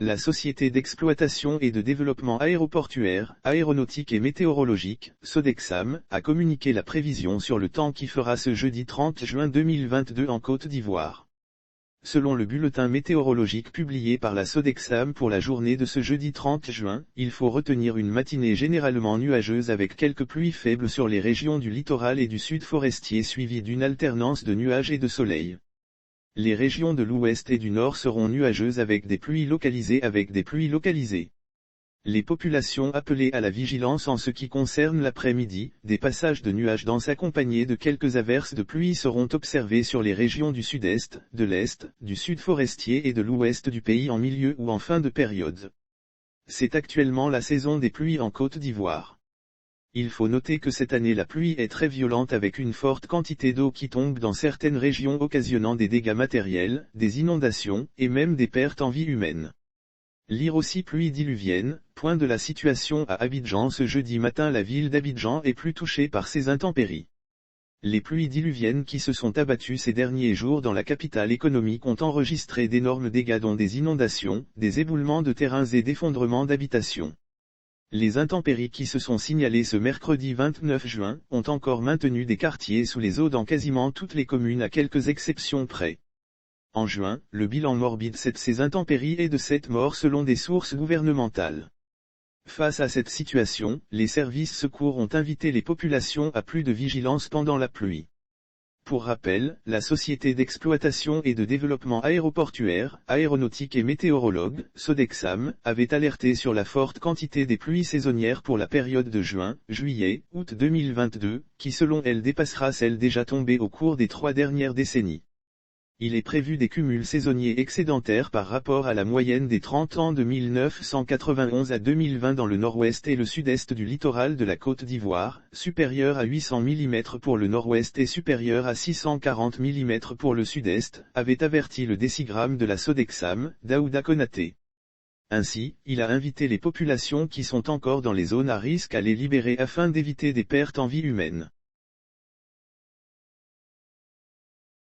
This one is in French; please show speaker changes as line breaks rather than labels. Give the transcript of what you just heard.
La Société d'exploitation et de développement aéroportuaire, aéronautique et météorologique, Sodexam, a communiqué la prévision sur le temps qui fera ce jeudi 30 juin 2022 en Côte d'Ivoire. Selon le bulletin météorologique publié par la Sodexam pour la journée de ce jeudi 30 juin, il faut retenir une matinée généralement nuageuse avec quelques pluies faibles sur les régions du littoral et du sud forestier suivies d'une alternance de nuages et de soleil. Les régions de l'ouest et du nord seront nuageuses avec des pluies localisées. Les populations appelées à la vigilance en ce qui concerne l'après-midi, des passages de nuages denses accompagnés de quelques averses de pluie seront observés sur les régions du sud-est, de l'est, du sud forestier et de l'ouest du pays en milieu ou en fin de période. C'est actuellement la saison des pluies en Côte d'Ivoire. Il faut noter que cette année la pluie est très violente avec une forte quantité d'eau qui tombe dans certaines régions occasionnant des dégâts matériels, des inondations, et même des pertes en vie humaine. Lire aussi pluie diluvienne, point de la situation à Abidjan ce jeudi matin. La ville d'Abidjan est plus touchée par ces intempéries. Les pluies diluviennes qui se sont abattues ces derniers jours dans la capitale économique ont enregistré d'énormes dégâts dont des inondations, des éboulements de terrains et d'effondrements d'habitations. Les intempéries qui se sont signalées ce mercredi 29 juin ont encore maintenu des quartiers sous les eaux dans quasiment toutes les communes à quelques exceptions près. En juin, le bilan morbide de ces intempéries est de 7 morts selon des sources gouvernementales. Face à cette situation, les services secours ont invité les populations à plus de vigilance pendant la pluie. Pour rappel, la Société d'exploitation et de développement aéroportuaire, aéronautique et météorologue, Sodexam, avait alerté sur la forte quantité des pluies saisonnières pour la période de juin, juillet, août 2022, qui selon elle dépassera celle déjà tombée au cours des 3 dernières décennies. Il est prévu des cumuls saisonniers excédentaires par rapport à la moyenne des 30 ans de 1991 à 2020 dans le nord-ouest et le sud-est du littoral de la Côte d'Ivoire, supérieur à 800 mm pour le nord-ouest et supérieur à 640 mm pour le sud-est, avait averti le décigramme de la Sodexam, Daouda Konaté. Ainsi, il a invité les populations qui sont encore dans les zones à risque à les libérer afin d'éviter des pertes en vie humaine.